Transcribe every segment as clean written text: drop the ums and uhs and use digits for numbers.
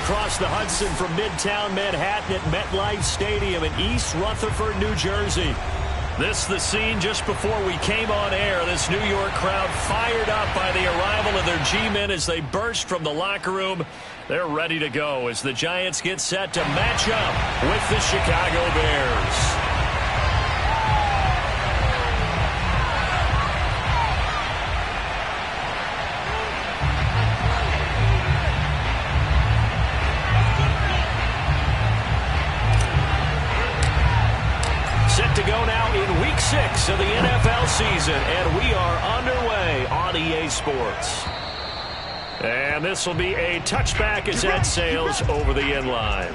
Across the Hudson from Midtown Manhattan at MetLife Stadium in East Rutherford, New Jersey. This the scene just before we came on air. This New York crowd fired up by the arrival of their G-men as they burst from the locker room. They're ready to go as the Giants get set to match up with the Chicago Bears. To go now in Week 6 of the NFL season, and we are underway on EA Sports. And this will be a touchback as that sails over the end line.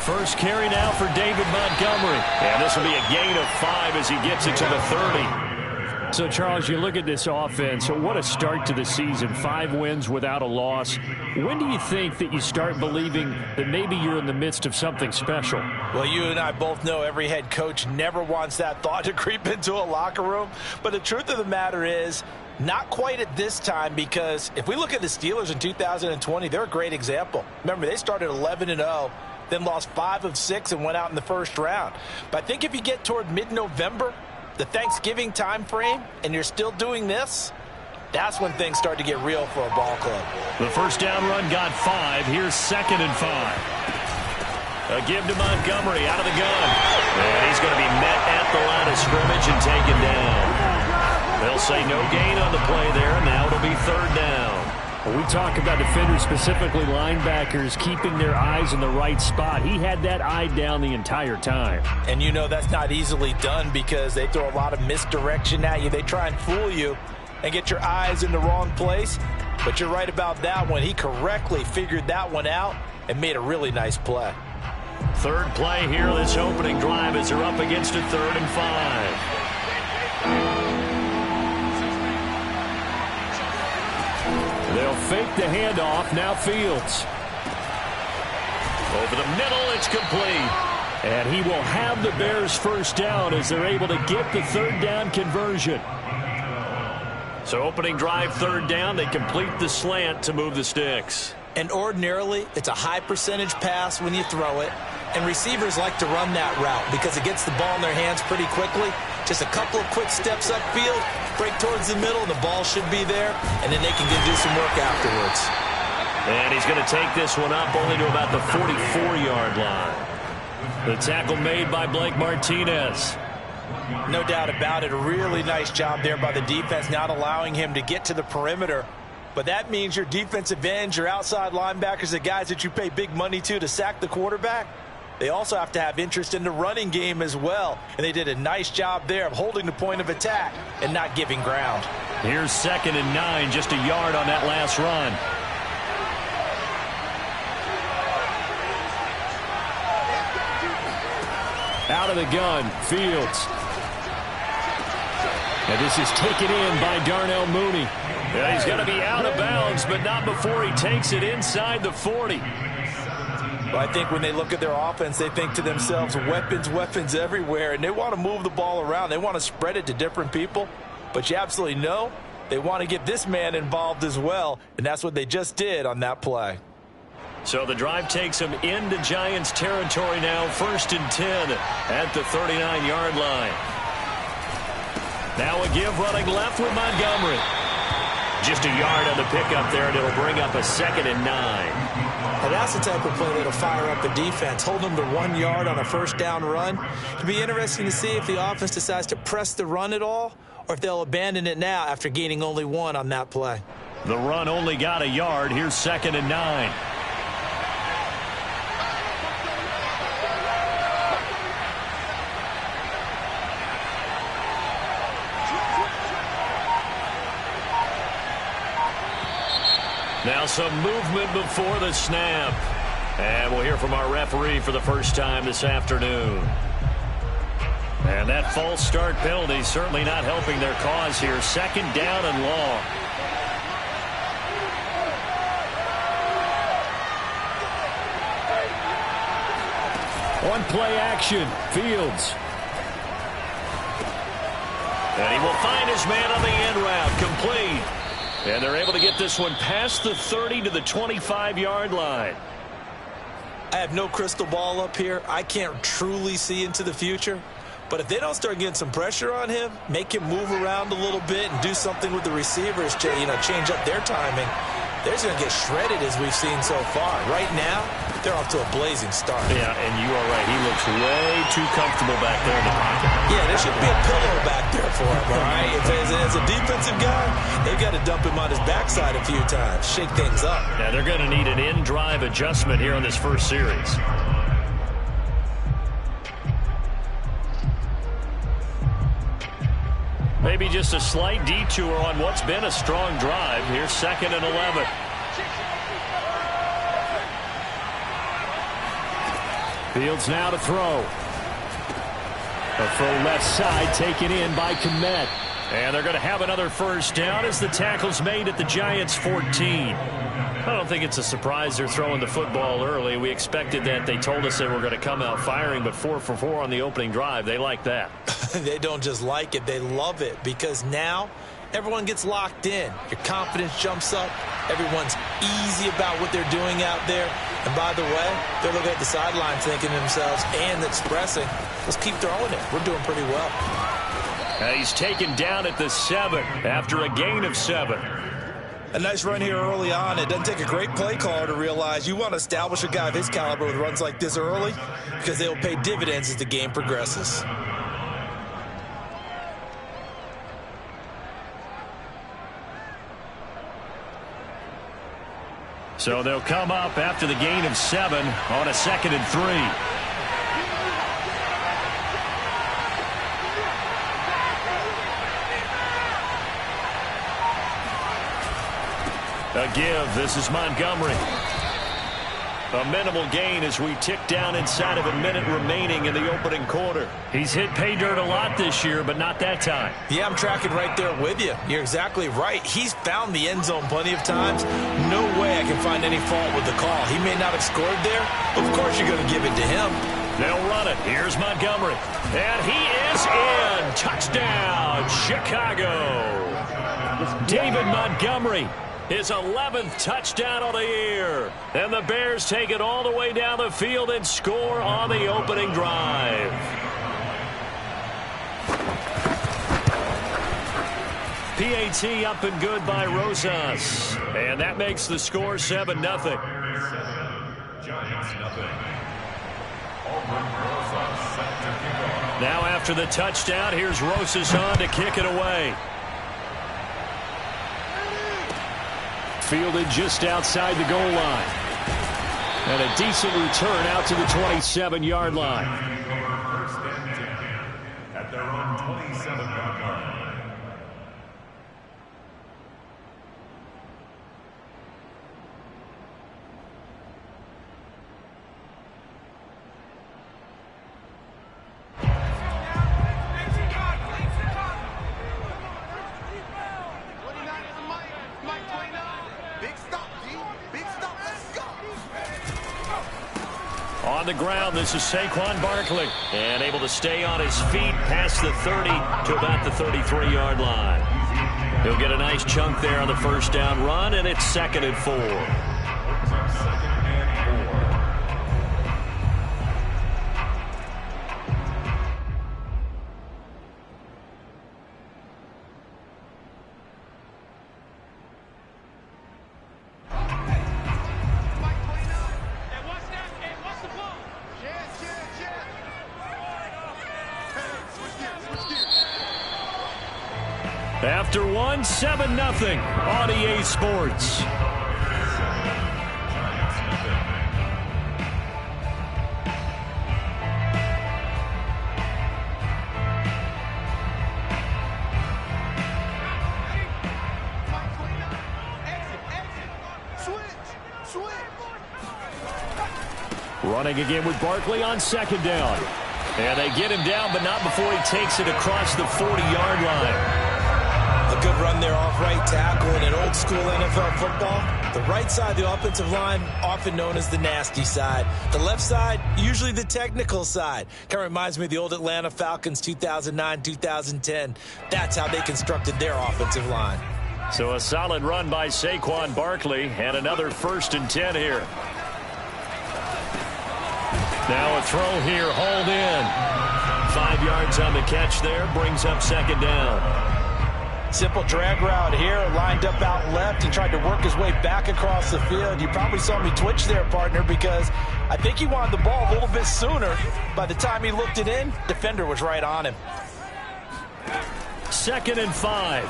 First carry now for David Montgomery. And this will be a gain of 5 as he gets it to the 30. So, Charles, you look at this offense, so what a start to the season. 5 wins without a loss. When do you think that you start believing that maybe you're in the midst of something special? Well, you and I both know every head coach never wants that thought to creep into a locker room. But the truth of the matter is, not quite at this time, because if we look at the Steelers in 2020, they're a great example. Remember, they started 11-0. Then lost 5 of 6 and went out in the first round. But I think if you get toward mid-November, the Thanksgiving time frame, and you're still doing this, that's when things start to get real for a ball club. The first down run got 5. Here's 2nd and 5. A give to Montgomery out of the gun. And he's going to be met at the line of scrimmage and taken down. They'll say no gain on the play there. Now it'll be 3rd down. When we talk about defenders, specifically linebackers, keeping their eyes in the right spot. He had that eye down the entire time. And you know that's not easily done because they throw a lot of misdirection at you. They try and fool you and get your eyes in the wrong place. But you're right about that one. He correctly figured that one out and made a really nice play. 3rd play here this opening drive as they're up against a 3rd and 5. They'll fake the handoff. Now Fields. Over the middle, it's complete. And he will have the Bears first down as they're able to get the third down conversion. So opening drive, third down, they complete the slant to move the sticks. And ordinarily, it's a high percentage pass when you throw it. And receivers like to run that route because it gets the ball in their hands pretty quickly. Just a couple of quick steps upfield, break towards the middle, the ball should be there, and then they can do some work afterwards. And he's going to take this one up only to about the 44-yard line. The tackle made by Blake Martinez. No doubt about it. A really nice job there by the defense, not allowing him to get to the perimeter. But that means your defensive ends, your outside linebackers, the guys that you pay big money to sack the quarterback, they also have to have interest in the running game as well. And they did a nice job there of holding the point of attack and not giving ground. Here's 2nd and 9, just a yard on that last run. Out of the gun, Fields. And this is taken in by Darnell Mooney. Yeah, he's going to be out of bounds, but not before he takes it inside the 40. Well, I think when they look at their offense, they think to themselves, weapons, weapons everywhere, and they want to move the ball around. They want to spread it to different people, but you absolutely know they want to get this man involved as well, and that's what they just did on that play. So the drive takes them into Giants territory now, 1st and 10 at the 39-yard line. Now a give running left with Montgomery. Just a yard on the pickup there, and it'll bring up a 2nd and 9. And that's the type of play that'll fire up the defense. Hold them to 1 yard on a first down run. It'll be interesting to see if the offense decides to press the run at all or if they'll abandon it now after gaining only 1 on that play. The run only got a yard. Here's 2nd and 9. Now some movement before the snap. And we'll hear from our referee for the first time this afternoon. And that false start penalty certainly not helping their cause here. 2nd down and long. On play action, Fields. And he will find his man on the end route, complete. And they're able to get this one past the 30 to the 25-yard line. I have no crystal ball up here. I can't truly see into the future. But if they don't start getting some pressure on him, make him move around a little bit and do something with the receivers, change up their timing, they're just going to get shredded as we've seen so far. Right now, they're off to a blazing start. Yeah, and you are right. He looks way too comfortable back there in the pocket. Yeah, there should be a pillow back there for him, all right? As a defensive guy, they've got to dump him on his backside a few times, shake things up. Yeah, they're going to need an in-drive adjustment here on this first series. Maybe just a slight detour on what's been a strong drive. Here's 2nd and 11. Fields now to throw. A throw left side taken in by Kmet. And they're going to have another first down as the tackle's made at the Giants' 14. I don't think it's a surprise they're throwing the football early. We expected that. They told us they were going to come out firing, but 4 for 4 on the opening drive. They like that. They don't just like it, they love it, because now everyone gets locked in. Your confidence jumps up. Everyone's easy about what they're doing out there. And by the way, they're looking at the sidelines thinking to themselves and expressing, let's keep throwing it. We're doing pretty well. And he's taken down at the 7 after a gain of 7. A nice run here early on. It doesn't take a great play caller to realize you want to establish a guy of his caliber with runs like this early because they will pay dividends as the game progresses. So they'll come up after the gain of 7 on a 2nd and 3. A give. This is Montgomery. A minimal gain as we tick down inside of a minute remaining in the opening quarter. He's hit pay dirt a lot this year, but not that time. Yeah, I'm tracking right there with you. You're exactly right. He's found the end zone plenty of times. No way I can find any fault with the call. He may not have scored there, but of course you're going to give it to him. They'll run it. it. Here's Montgomery. And he is in. Touchdown, Chicago. David Montgomery, his 11th touchdown of the year. And the Bears take it all the way down the field and score on the opening drive. PAT up and good by Rosas. And that makes the score 7-0. Now after the touchdown, here's Rosas on to kick it away. Fielded just outside the goal line. And a decent return out to the 27-yard line. First and 10 at their own 27-yard line. On the ground, this is Saquon Barkley. And able to stay on his feet past the 30 to about the 33-yard line. He'll get a nice chunk there on the first down run, and it's 2nd and 4. After one, 7-0 on EA Sports. Running again with Barkley on 2nd down. And they get him down, but not before he takes it across the 40-yard line. A good run there off right tackle in an old-school NFL football. The right side of the offensive line, often known as the nasty side. The left side, usually the technical side. Kind of reminds me of the old Atlanta Falcons 2009-2010. That's how they constructed their offensive line. So a solid run by Saquon Barkley, and another 1st and 10 here. Now a throw here, hauled in. 5 yards on the catch there, brings up 2nd down. Simple drag route here, lined up out left. He tried to work his way back across the field. You probably saw me twitch there, partner, because I think he wanted the ball a little bit sooner. By the time he looked it in, defender was right on him. 2nd and 5.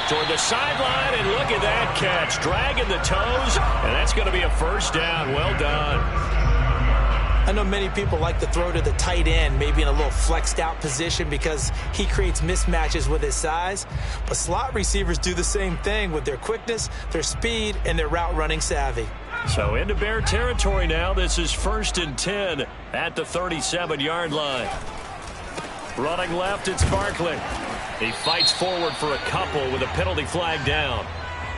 Toward the sideline, and look at that catch. Dragging the toes, and that's going to be a 1st down. Well done. I know many people like to throw to the tight end, maybe in a little flexed out position because he creates mismatches with his size. But slot receivers do the same thing with their quickness, their speed, and their route running savvy. So into Bear territory now. This is 1st and 10 at the 37-yard line. Running left, it's Barkley. He fights forward for a couple with a penalty flag down.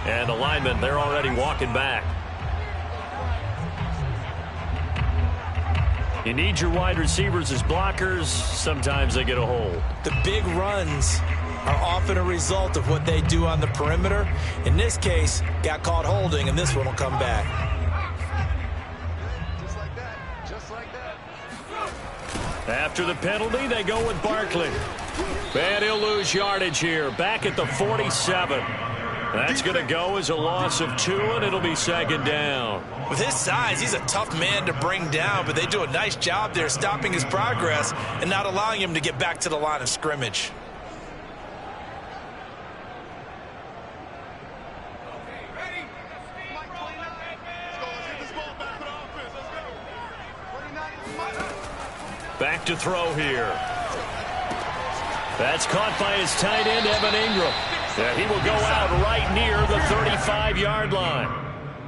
And the linemen, they're already walking back. You need your wide receivers as blockers. Sometimes they get a hold. The big runs are often a result of what they do on the perimeter. In this case, got caught holding, and this one will come back. Just like that. Just like that. After the penalty, they go with Barkley. And he'll lose yardage here. Back at the 47. That's going to go as a loss of 2, and it'll be 2nd down. With his size, he's a tough man to bring down, but they do a nice job there stopping his progress and not allowing him to get back to the line of scrimmage. Back to throw here. That's caught by his tight end, Evan Ingram. And he will go out right near the 35-yard line.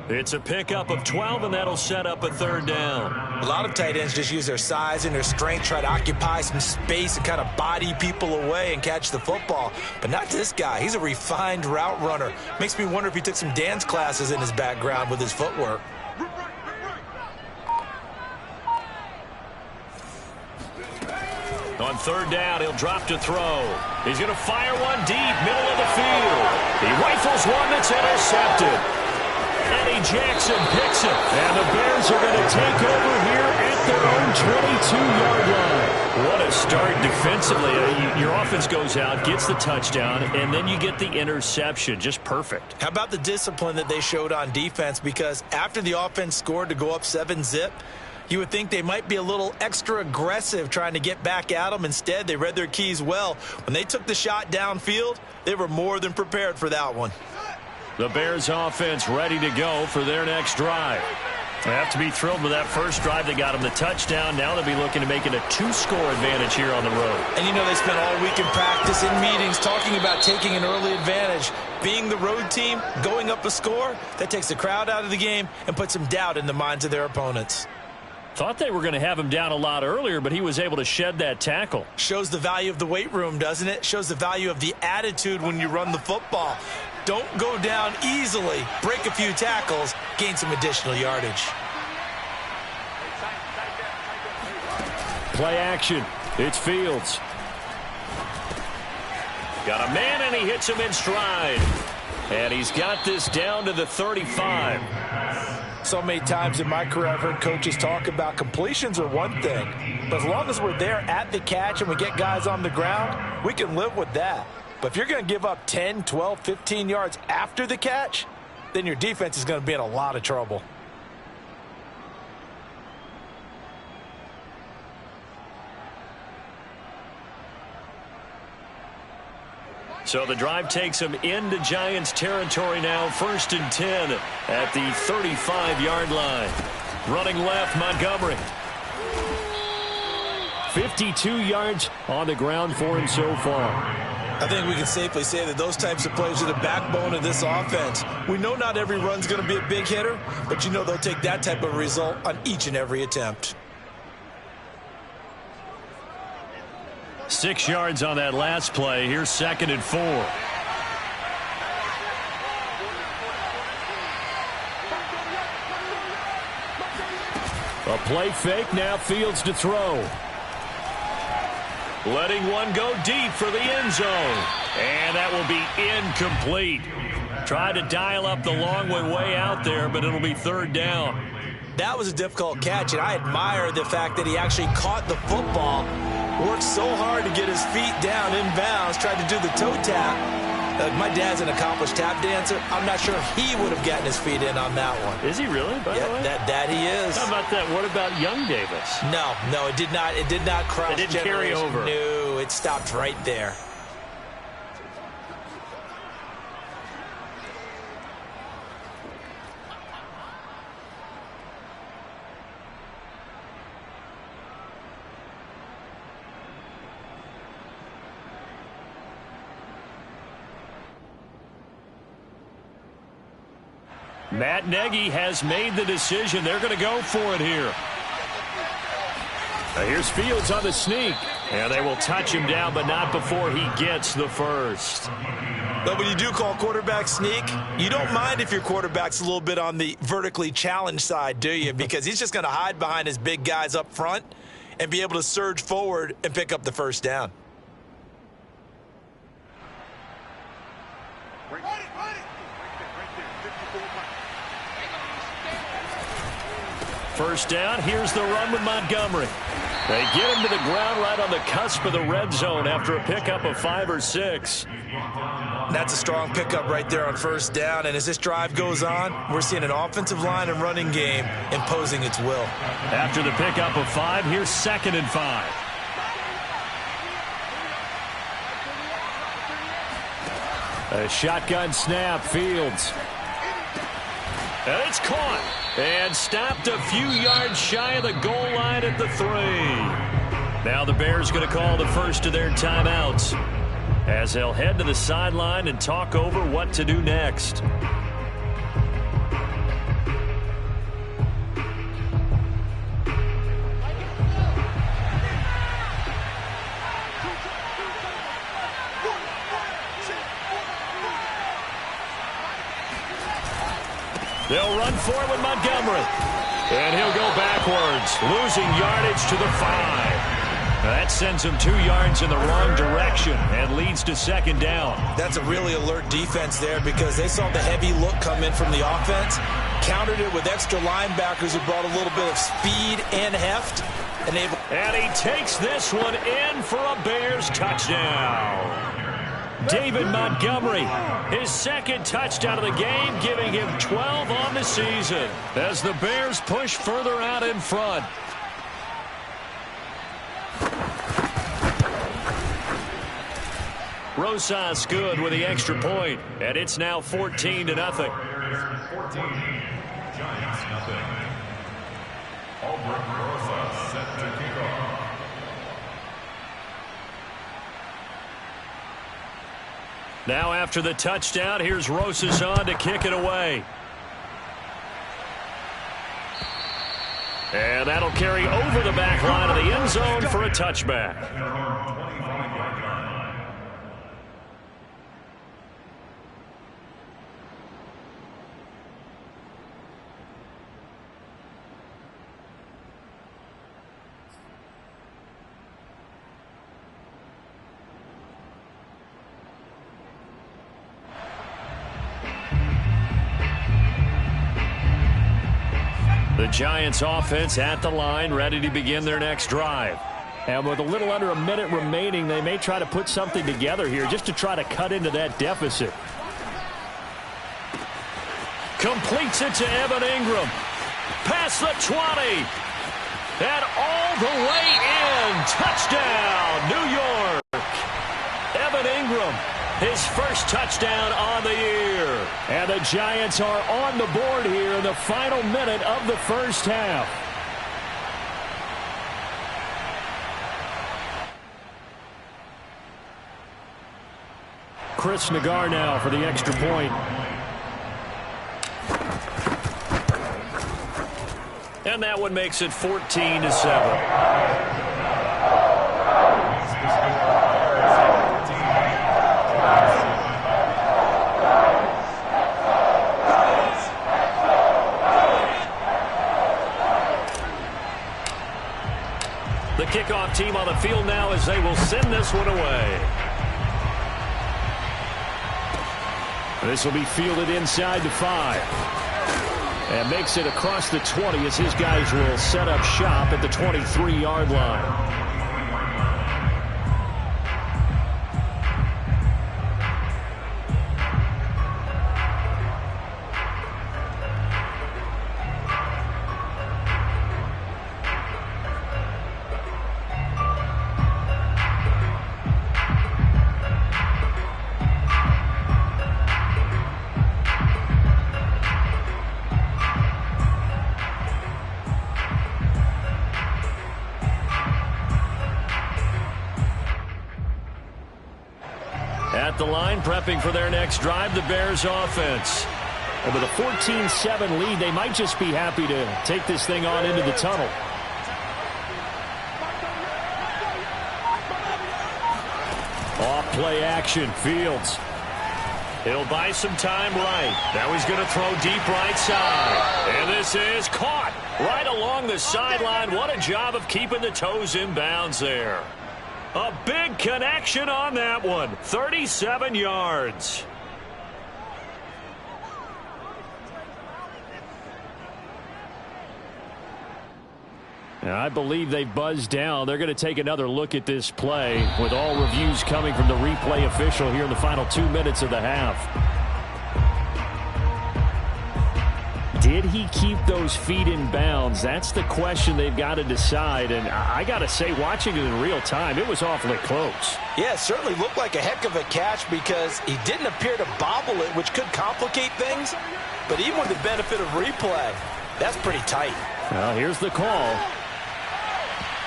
It's a pickup of 12, and that'll set up a 3rd down. A lot of tight ends just use their size and their strength, try to occupy some space and kind of body people away and catch the football. But not this guy. He's a refined route runner. Makes me wonder if he took some dance classes in his background with his footwork. On third down, he'll drop to throw. He's going to fire one deep, middle of the field. He rifles one that's intercepted. Eddie Jackson picks it. And the Bears are going to take over here at their own 22-yard line. What a start defensively. Your offense goes out, gets the touchdown, and then you get the interception. Just perfect. How about the discipline that they showed on defense? Because after the offense scored to go up 7-zip, you would think they might be a little extra aggressive trying to get back at them. Instead, they read their keys well. When they took the shot downfield, they were more than prepared for that one. The Bears offense ready to go for their next drive. They have to be thrilled with that first drive. They got them the touchdown. Now they'll be looking to make it a 2-score advantage here on the road. And you know they spent all week in practice, in meetings, talking about taking an early advantage. Being the road team, going up a score, that takes the crowd out of the game and puts some doubt in the minds of their opponents. Thought they were going to have him down a lot earlier, but he was able to shed that tackle. Shows the value of the weight room, doesn't it? Shows the value of the attitude when you run the football. Don't go down easily. Break a few tackles, gain some additional yardage. Play action. It's Fields. Got a man, and he hits him in stride. And he's got this down to the 35. So many times in my career I've heard coaches talk about completions are one thing, but as long as we're there at the catch and we get guys on the ground, we can live with that. But if you're going to give up 10, 12, 15 yards after the catch, then your defense is going to be in a lot of trouble. So the drive takes him into Giants territory now, 1st and 10 at the 35-yard line. Running left, Montgomery. 52 yards on the ground for him so far. I think we can safely say that those types of plays are the backbone of this offense. We know not every run's going to be a big hitter, but you know they'll take that type of result on each and every attempt. 6 yards on that last play. Here's 2nd and 4. A play fake, now Fields to throw. Letting one go deep for the end zone. And that will be incomplete. Tried to dial up the long way out there, but it'll be 3rd down. That was a difficult catch, and I admire the fact that he actually caught the football, worked so hard to get his feet down inbounds, tried to do the toe tap. My dad's an accomplished tap dancer. I'm not sure he would have gotten his feet in on that one. Is he really, by the way? That he is. How about that? What about young Davis? No, it did not. It did not cross. It didn't carry over. No, it stopped right there. Matt Nagy has made the decision. They're going to go for it here. Now here's Fields on the sneak. And they will touch him down, but not before he gets the first. But when you do call quarterback sneak, you don't mind if your quarterback's a little bit on the vertically challenged side, do you? Because he's just going to hide behind his big guys up front and be able to surge forward and pick up the first down. First down, here's the run with Montgomery. They get him to the ground right on the cusp of the red zone after a pickup of 5 or 6. That's a strong pickup right there on first down, and as this drive goes on, we're seeing an offensive line and running game imposing its will. After the pickup of 5, here's 2nd and 5. A shotgun snap, Fields. And it's caught and stopped a few yards shy of the goal line at the 3. Now the Bears going to call the first of their timeouts as they'll head to the sideline and talk over what to do next. They'll run for it with Montgomery. And he'll go backwards, losing yardage to the 5. That sends them 2 yards in the wrong direction and leads to second down. That's a really alert defense there because they saw the heavy look come in from the offense, countered it with extra linebackers who brought a little bit of speed and heft. And he takes this one in for a Bears touchdown. David Montgomery, his second touchdown of the game, giving him 12 on the season as the Bears push further out in front. Rosas good with the extra point, and it's now 14-0. 14, Giants nothing. Albert Rosas set to kick off. Now after the touchdown, here's Rosas on to kick it away. And that'll carry over the back line of the end zone for a touchback. The Giants offense at the line, ready to begin their next drive. And with a little under a minute remaining, they may try to put something together here just to try to cut into that deficit. Completes it to Evan Ingram. Past the 20. And all the way in. Touchdown, New York. Evan Ingram, his first touchdown on the year. And the Giants are on the board here in the final minute of the first half. Chris Nagar now for the extra point. And that one makes it 14-7. The kickoff team on the field now as they will send this one away. This will be fielded inside the 5. And makes it across the 20 as his guys will set up shop at the 23-yard line. At the line, prepping for their next drive, the Bears offense. And with a 14-7 lead, they might just be happy to take this thing on into the tunnel. Off play action, Fields. He'll buy some time right. Now he's going to throw deep right side. And this is caught right along the sideline. What a job of keeping the toes in bounds there. A big connection on that one. 37 yards. Now, I believe they buzzed down. They're going to take another look at this play with all reviews coming from the replay official here in the final 2 minutes of the half. Did he keep those feet in bounds? That's the question they've got to decide. And I got to say, watching it in real time, it was awfully close. Yeah, it certainly looked like a heck of a catch because he didn't appear to bobble it, which could complicate things. But even with the benefit of replay, that's pretty tight. Well, here's the call.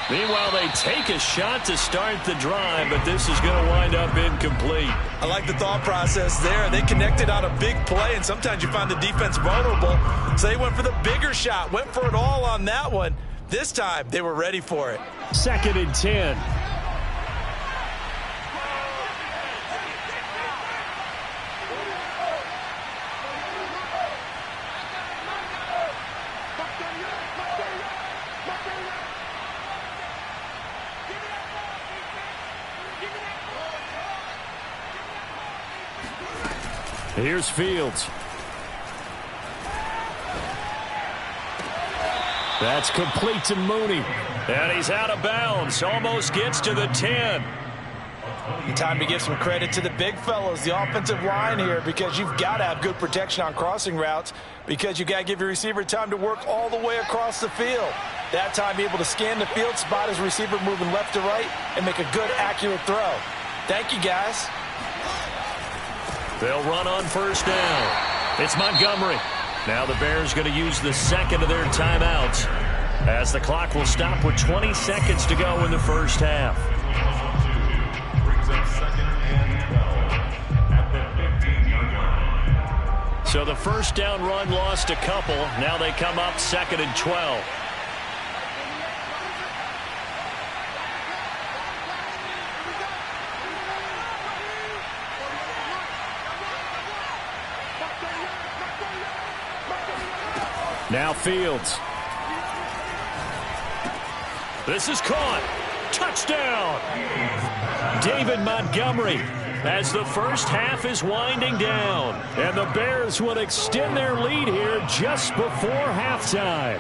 Meanwhile, they take a shot to start the drive, but this is going to wind up incomplete. I like the thought process there. They connected on a big play, and sometimes you find the defense vulnerable. So they went for the bigger shot, went for it all on that one. This time, they were ready for it. 2nd and 10. Here's Fields. That's complete to Mooney. And he's out of bounds. Almost gets to the 10. Time to give some credit to the big fellows, the offensive line here, because you've got to have good protection on crossing routes, because you've got to give your receiver time to work all the way across the field. That time, be able to scan the field, spot his receiver moving left to right, and make a good, accurate throw. Thank you, guys. They'll run on first down. It's Montgomery. Now the Bears going to use the second of their timeouts, as the clock will stop with 20 seconds to go in the first half. So the first down run lost a couple. Now they come up 2nd and 12. Now Fields. This is caught. Touchdown. David Montgomery, as the first half is winding down. And the Bears will extend their lead here just before halftime.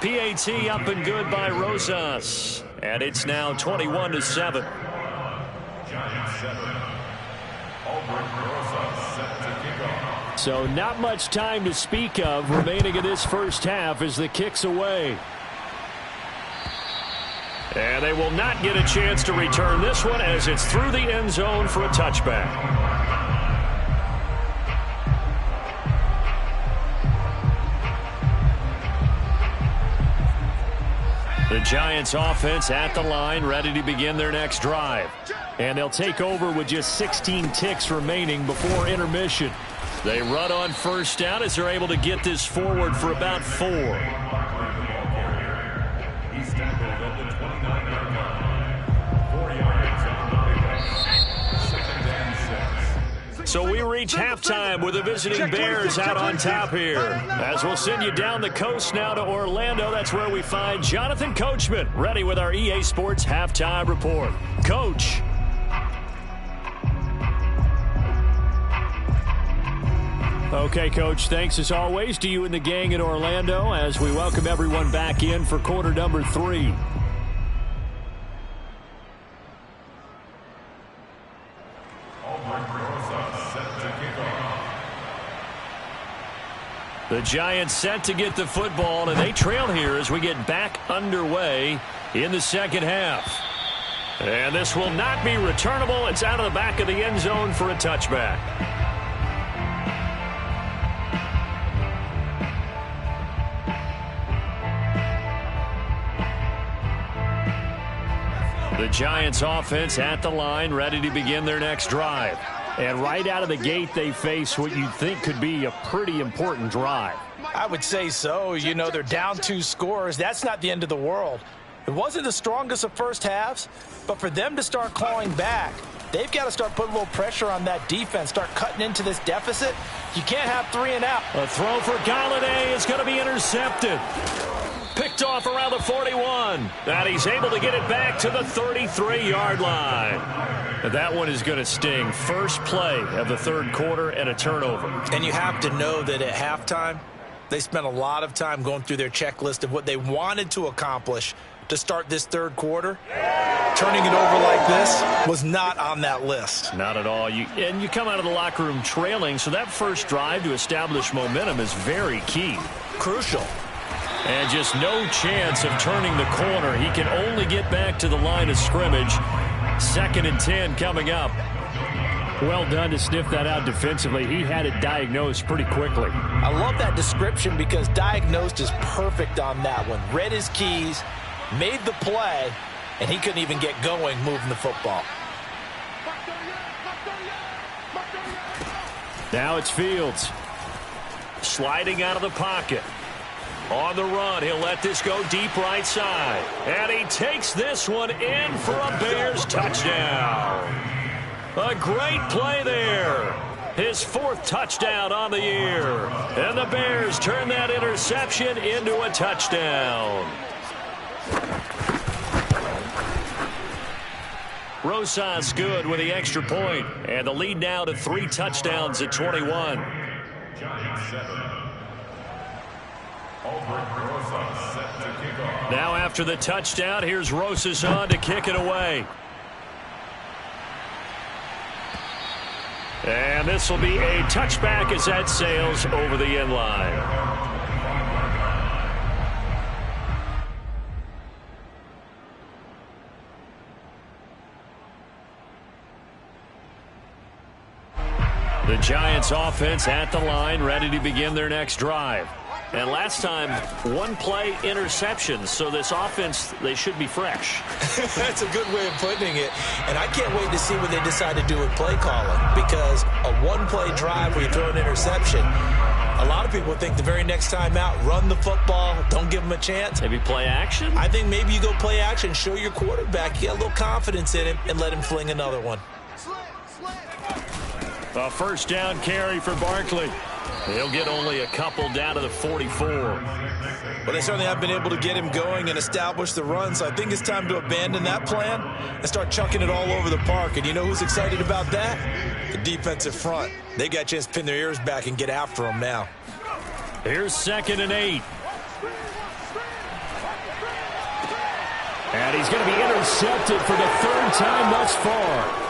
PAT up and good by Rosas. And it's now 21-7. So not much time to speak of remaining in this first half as the kick's away. And they will not get a chance to return this one, as it's through the end zone for a touchback. The Giants offense at the line, ready to begin their next drive. And they'll take over with just 16 ticks remaining before intermission. They run on first down as they're able to get this forward for about 4. He's tackled at the 29-yard line. 4 yards on the pickup. 2nd and 6. So we reach halftime with the visiting Bears out on top here. As we'll send you down the coast now to Orlando. That's where we find Jonathan Coachman, ready with our EA Sports halftime report. Coach. Okay, Coach, thanks as always to you and the gang in Orlando as we welcome everyone back in for quarter number 3. The Giants set to get the football, and they trail here as we get back underway in the second half. And this will not be returnable. It's out of the back of the end zone for a touchback. The Giants offense at the line, ready to begin their next drive. And right out of the gate, they face what you'd think could be a pretty important drive. I would say so. You know, they're down 2 scores. That's not the end of the world. It wasn't the strongest of first halves, but for them to start clawing back, they've got to start putting a little pressure on that defense, start cutting into this deficit. You can't have 3 and out. A throw for Galladay is going to be intercepted. Picked off around the 41. And he's able to get it back to the 33-yard line. That one is going to sting. First play of the third quarter and a turnover. And you have to know that at halftime, they spent a lot of time going through their checklist of what they wanted to accomplish to start this third quarter. Turning it over like this was not on that list. Not at all. And you come out of the locker room trailing, so that first drive to establish momentum is very key. Crucial. And just no chance of turning the corner. He can only get back to the line of scrimmage. 2nd and 10 coming up. Well done to sniff that out defensively. He had it diagnosed pretty quickly. I love that description because diagnosed is perfect on that one. Read his keys, made the play, and he couldn't even get going moving the football. Now it's Fields. Sliding out of the pocket. On the run, he'll let this go deep right side. And he takes this one in for a Bears touchdown. A great play there. His 4th touchdown on the year. And the Bears turn that interception into a touchdown. Rosas good with the extra point, and the lead now to 3 touchdowns at 21. Giants 7. Rosas set to kick off. Now after the touchdown, here's Rosas on to kick it away. And this will be a touchback as that sails over the end line. The Giants offense at the line, ready to begin their next drive. And last time, 1-play interception. So this offense, they should be fresh. That's a good way of putting it. And I can't wait to see what they decide to do with play calling. Because a 1-play drive where you throw an interception, a lot of people think the very next time out, run the football, don't give them a chance. Maybe play action? I think maybe you go play action, show your quarterback, you get a little confidence in him, and let him fling another one. A first down carry for Barkley. He'll get only a couple down to the 44. Well, they certainly have been able to get him going and establish the run, so I think it's time to abandon that plan and start chucking it all over the park. And you know who's excited about that? The defensive front. They got a chance to pin their ears back and get after him now. Here's 2nd and 8. And he's going to be intercepted for the 3rd time thus far.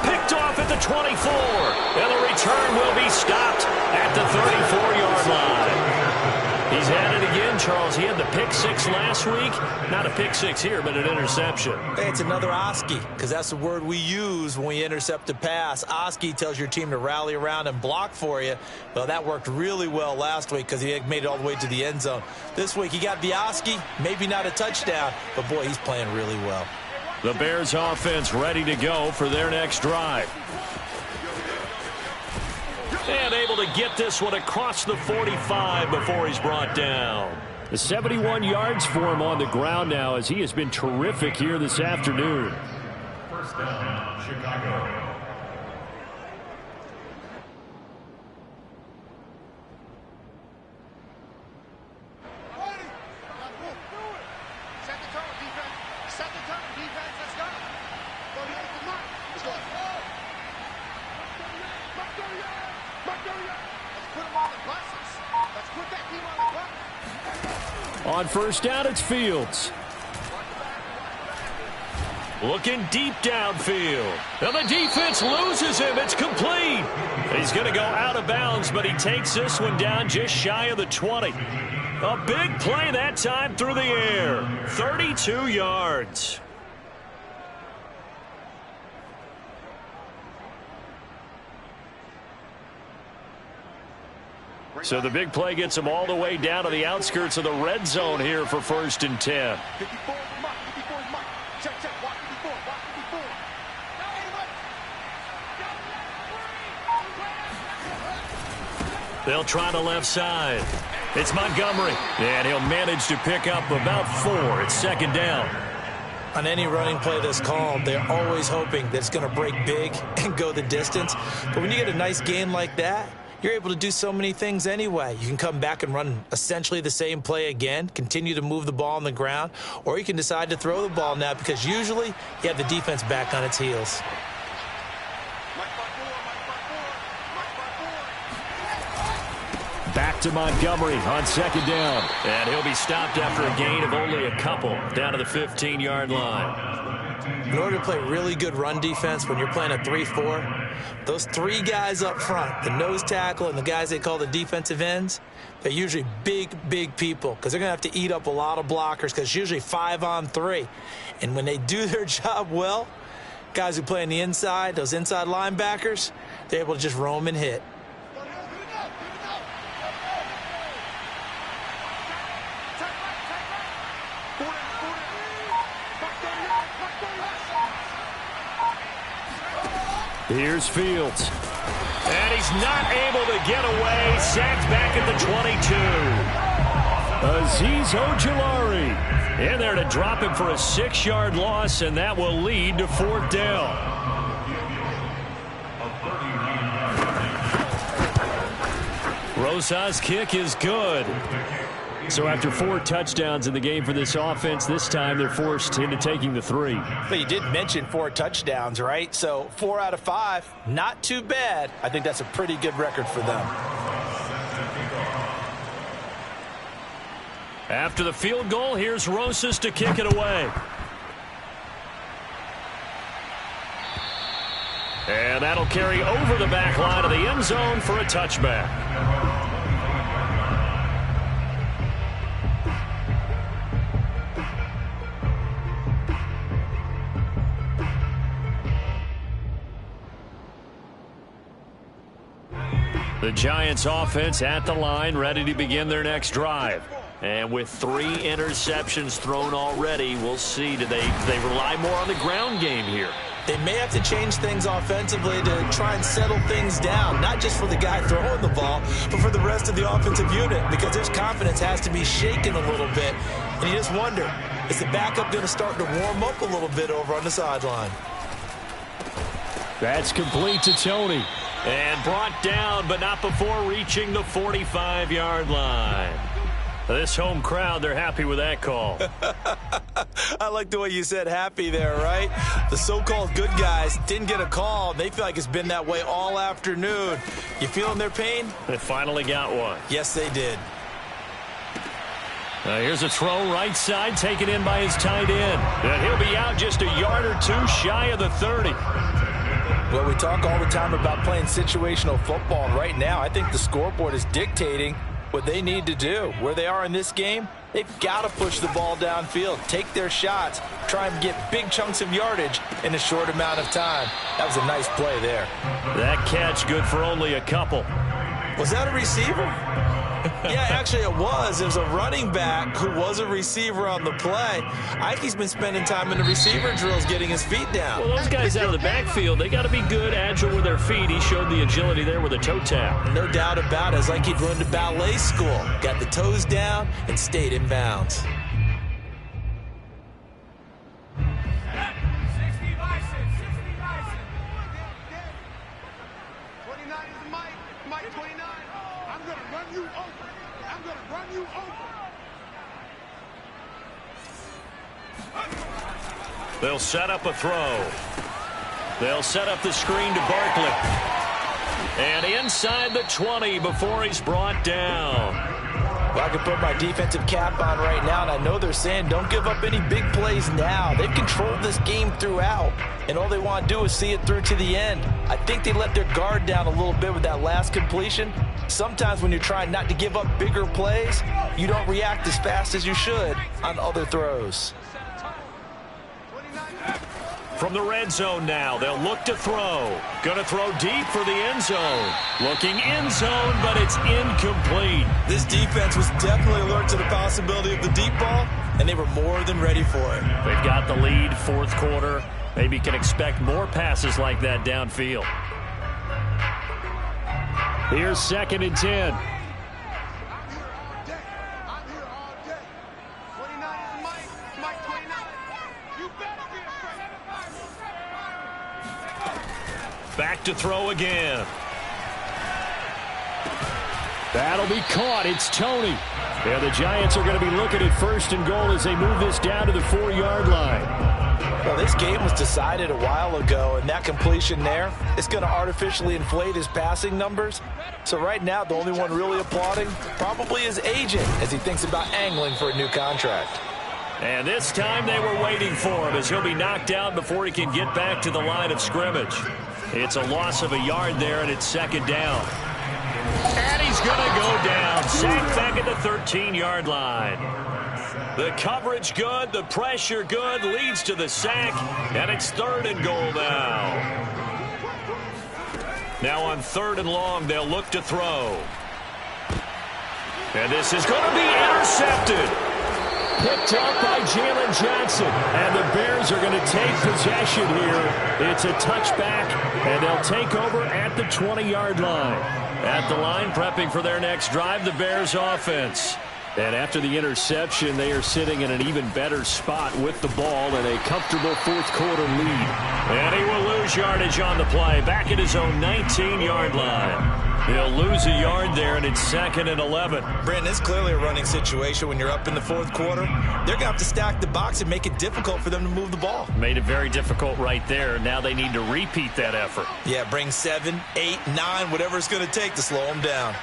Picked off at the 24. And the return will be stopped at the 34-yard line. He's at it again, Charles. He had the pick 6 last week. Not a pick 6 here, but an interception. Hey, it's another Oski, because that's the word we use when we intercept a pass. Oski tells your team to rally around and block for you. Well, that worked really well last week because he made it all the way to the end zone. This week, he got the Oski, maybe not a touchdown, but, boy, he's playing really well. The Bears offense ready to go for their next drive. And able to get this one across the 45 before he's brought down. The 71 yards for him on the ground now as he has been terrific here this afternoon. First down, Chicago. On first down, it's Fields. Looking deep downfield. And the defense loses him. It's complete. He's going to go out of bounds, but he takes this one down just shy of the 20. A big play that time through the air. 32 yards. So the big play gets him all the way down to the outskirts of the red zone here for 1st and 10. They'll try the left side. It's Montgomery, and he'll manage to pick up about 4. It's 2nd down. On any running play that's called, they're always hoping that it's going to break big and go the distance. But when you get a nice gain like that, you're able to do so many things anyway. You can come back and run essentially the same play again, continue to move the ball on the ground, or you can decide to throw the ball now because usually you have the defense back on its heels. Back to Montgomery on 2nd down. And he'll be stopped after a gain of only a couple down to the 15-yard line. In order to play really good run defense when you're playing a 3-4, those 3 guys up front, the nose tackle and the guys they call the defensive ends, they're usually big people because they're going to have to eat up a lot of blockers because it's usually 5-on-3. And when they do their job well, guys who play on the inside, those inside linebackers, they're able to just roam and hit. Here's Fields. And he's not able to get away. Sacked back at the 22. Azeez Ojulari in there to drop him for a 6-yard loss, and that will lead to 4th down. Rosas' kick is good. So after 4 touchdowns in the game for this offense, this time they're forced into taking the 3. But you did mention 4 touchdowns, right? So 4 out of 5, not too bad. I think that's a pretty good record for them. After the field goal, here's Rosas to kick it away. And that'll carry over the back line of the end zone for a touchback. The Giants offense at the line, ready to begin their next drive. And with 3 interceptions thrown already, we'll see. Do they rely more on the ground game here? They may have to change things offensively to try and settle things down, not just for the guy throwing the ball, but for the rest of the offensive unit, because their confidence has to be shaken a little bit. And you just wonder, is the backup going to start to warm up a little bit over on the sideline? That's complete to Tony. And brought down, but not before reaching the 45-yard line. This home crowd, they're happy with that call. I like the way you said happy there, right? The so-called good guys didn't get a call. They feel like it's been that way all afternoon. You feeling their pain? They finally got one. Yes, they did. Here's a throw right side, taken in by his tight end. And he'll be out just a yard or 2 shy of the 30. Well, we talk all the time about playing situational football, and right now I think the scoreboard is dictating what they need to do. Where they are in this game, they've got to push the ball downfield, take their shots, try and get big chunks of yardage in a short amount of time. That was a nice play there. That catch good for only a couple. Was that a receiver? Yeah, actually it was. It was a running back who was a receiver on the play. Ike's been spending time in the receiver drills getting his feet down. Well, those guys out of the backfield, they got to be good, agile with their feet. He showed the agility there with a toe tap. No doubt about it. It's like he'd run to ballet school. Got the toes down and stayed in bounds. They'll set up a throw. They'll set up the screen to Barkley. And inside the 20 before he's brought down. Well, I can put my defensive cap on right now, and I know they're saying don't give up any big plays now. They've controlled this game throughout, and all they want to do is see it through to the end. I think they let their guard down a little bit with that last completion. Sometimes when you're trying not to give up bigger plays, you don't react as fast as you should on other throws. From the red zone now, they'll look to throw. Gonna throw deep for the end zone. Looking end zone, but it's incomplete. This defense was definitely alert to the possibility of the deep ball, and they were more than ready for it. They've got the lead, 4th quarter. Maybe can expect more passes like that downfield. Here's 2nd and 10. Back to throw again. That'll be caught. It's Tony. And the Giants are going to be looking at 1st and goal as they move this down to the 4-yard line. Well, this game was decided a while ago, and that completion there is going to artificially inflate his passing numbers. So right now, the only one really applauding probably his agent as he thinks about angling for a new contract. And this time they were waiting for him as he'll be knocked out before he can get back to the line of scrimmage. It's a loss of a yard there, and it's 2nd down. And he's going to go down. Sacked back at the 13-yard line. The coverage good, the pressure good, leads to the sack, and it's 3rd and goal now. Now on 3rd and long, they'll look to throw. And this is going to be intercepted. Picked up by Jalen Johnson. And the Bears are going to take possession here. It's a touchback, and they'll take over at the 20-yard line. At the line, prepping for their next drive, the Bears offense. And after the interception, they are sitting in an even better spot with the ball and a comfortable 4th quarter lead. And he will lose yardage on the play, back at his own 19-yard line. He'll lose a yard there, and it's 2nd and 11. Brandon, it's clearly a running situation when you're up in the fourth quarter. They're going to have to stack the box and make it difficult for them to move the ball. Made it very difficult right there. Now they need to repeat that effort. Yeah, bring 7, 8, 9, whatever it's going to take to slow them down.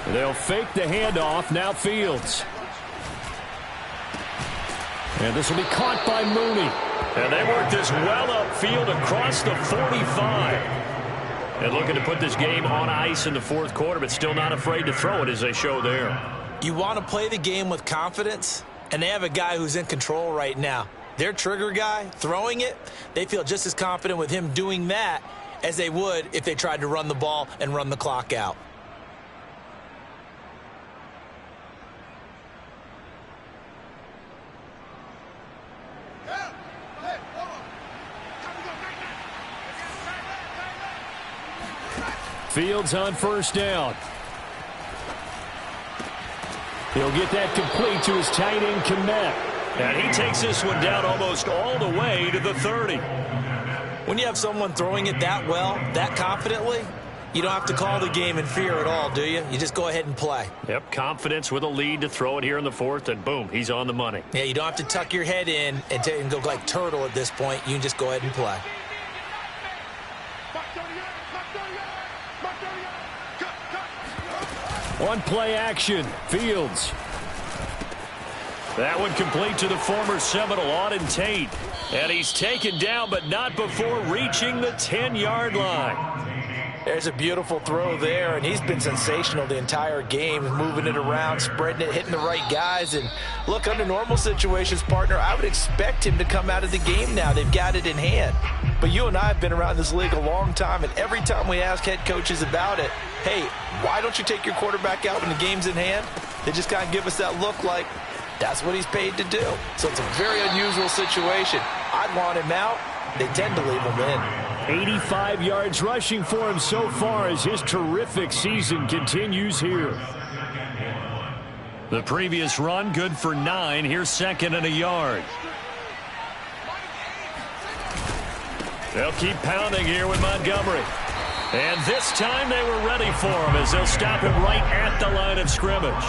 They'll fake the handoff. Now Fields. And this will be caught by Mooney. And they work this well upfield across the 45. And looking to put this game on ice in the fourth quarter, but still not afraid to throw it as they show there. You want to play the game with confidence, and they have a guy who's in control right now. Their trigger guy, throwing it, they feel just as confident with him doing that as they would if they tried to run the ball and run the clock out. Fields on first down. He'll get that complete to his tight end, Kmet. And he takes this one down almost all the way to the 30. When you have someone throwing it that well, that confidently, you don't have to call the game in fear at all, do you? You just go ahead and play. Yep, confidence with a lead to throw it here in the fourth, and boom, he's on the money. Yeah, you don't have to tuck your head in and go like turtle at this point. You can just go ahead and play. One play action. Fields. That one complete to the former Seminole, Auden Tate. And he's taken down, but not before reaching the 10-yard line. There's a beautiful throw there, and he's been sensational the entire game, moving it around, spreading it, hitting the right guys. And look, under normal situations, partner, I would expect him to come out of the game now. They've got it in hand. But you and I have been around this league a long time, and every time we ask head coaches about it, hey, why don't you take your quarterback out when the game's in hand? They just kind of give us that look like that's what he's paid to do. So it's a very unusual situation. I'd want him out. They tend to leave him in. 85 yards rushing for him so far as his terrific season continues here. The previous run, good for 9. Here's 2nd and a yard. They'll keep pounding here with Montgomery. And this time they were ready for him as they'll stop him right at the line of scrimmage.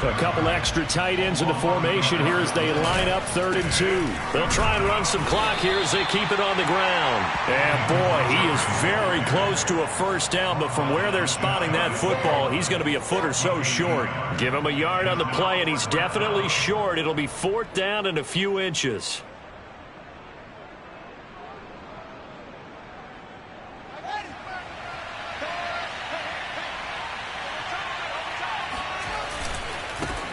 So a couple extra tight ends in the formation here as they line up 3rd and 2. They'll try and run some clock here as they keep it on the ground. And boy, he is very close to a first down, but from where they're spotting that football, he's going to be a foot or so short. Give him a yard on the play, and he's definitely short. It'll be 4th down and a few inches.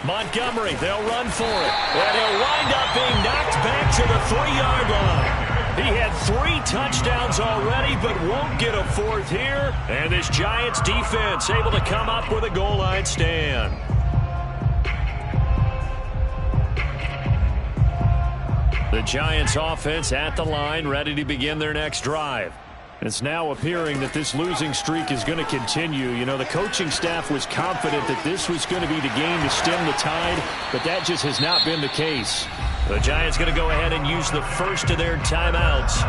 Montgomery, they'll run for it. And he'll wind up being knocked back to the 3-yard line. He had 3 touchdowns already, but won't get a 4th here. And this Giants defense able to come up with a goal line stand. The Giants offense at the line, ready to begin their next drive. It's now appearing that this losing streak is going to continue. You know, the coaching staff was confident that this was going to be the game to stem the tide, but that just has not been the case. The Giants going to go ahead and use the first of their timeouts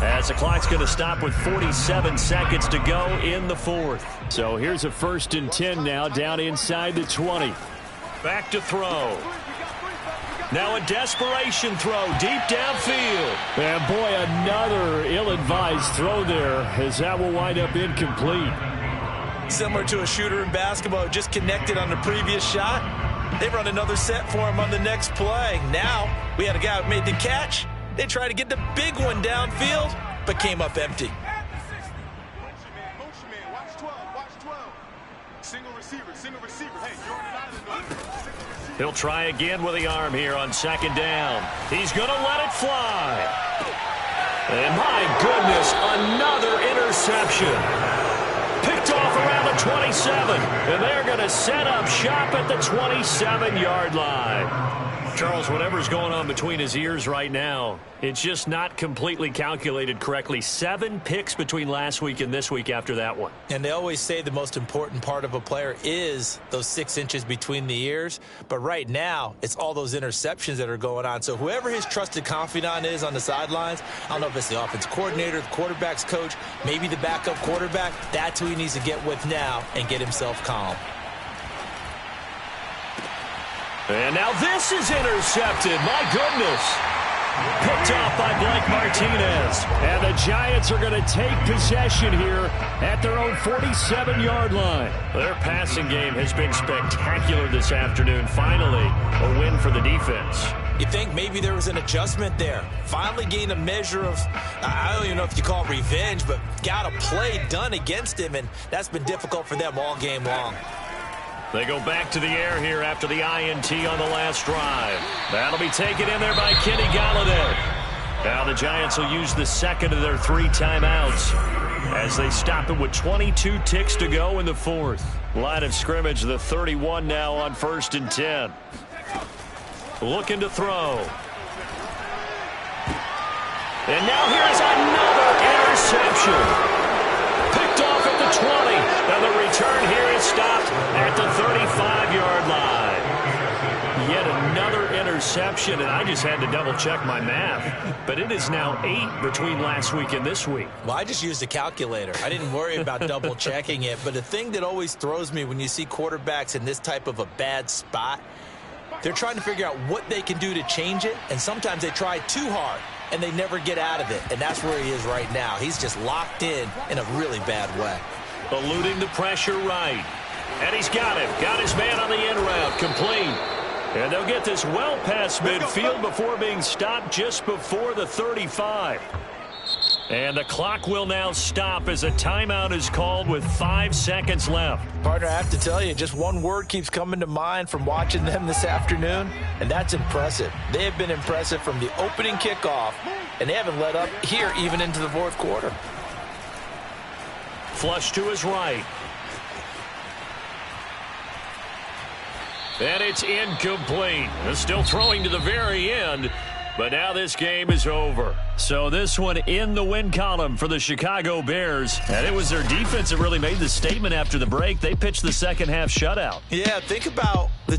as the clock's going to stop with 47 seconds to go in the fourth. So here's a 1st and 10 now down inside the 20. Back to throw. Now a desperation throw deep downfield. And boy, another ill-advised throw there as that will wind up incomplete. Similar to a shooter in basketball who just connected on the previous shot. They run another set for him on the next play. Now we had a guy who made the catch. They tried to get the big one downfield, but came up empty. Watch 12. Single receiver. Hey, you're on an island. He'll try again with the arm here on 2nd down. He's going to let it fly. And my goodness, another interception. Picked off around the 27. And they're going to set up shop at the 27-yard line. Charles, whatever's going on between his ears right now, it's just not completely calculated correctly. 7 picks between last week and this week after that one. And they always say the most important part of a player is those 6 inches between the ears. But right now, it's all those interceptions that are going on. So whoever his trusted confidant is on the sidelines, I don't know if it's the offense coordinator, the quarterback's coach, maybe the backup quarterback, that's who he needs to get with now and get himself calm. And now this is intercepted. My goodness. Picked off by Blake Martinez. And the Giants are going to take possession here at their own 47-yard line. Their passing game has been spectacular this afternoon. Finally, a win for the defense. You think maybe there was an adjustment there. Finally gained a measure of, I don't even know if you call it revenge, but got a play done against him, and that's been difficult for them all game long. They go back to the air here after the INT on the last drive. That'll be taken in there by Kenny Galladay. Now the Giants will use the second of their 3 timeouts as they stop it with 22 ticks to go in the 4th. Line of scrimmage, the 31 now on 1st and 10. Looking to throw. And now here's another interception. Picked off at the 20, and the return here is stopped at the 35-yard line. Yet another interception, and I just had to double-check my math. But it is now 8 between last week and this week. Well, I just used a calculator. I didn't worry about double-checking it. But the thing that always throws me when you see quarterbacks in this type of a bad spot, they're trying to figure out what they can do to change it, and sometimes they try too hard, and they never get out of it. And that's where he is right now. He's just locked in a really bad way. Eluding the pressure right. And he's got him. Got his man on the in route. Complete. And they'll get this well past midfield before being stopped just before the 35. And the clock will now stop as a timeout is called with 5 seconds left. Partner, I have to tell you, just one word keeps coming to mind from watching them this afternoon, and that's impressive. They have been impressive from the opening kickoff, and they haven't let up here even into the 4th quarter. Flush to his right. And it's incomplete. They're still throwing to the very end. But now this game is over. So this one in the win column for the Chicago Bears. And it was their defense that really made the statement after the break. They pitched the second half shutout. Yeah, think about the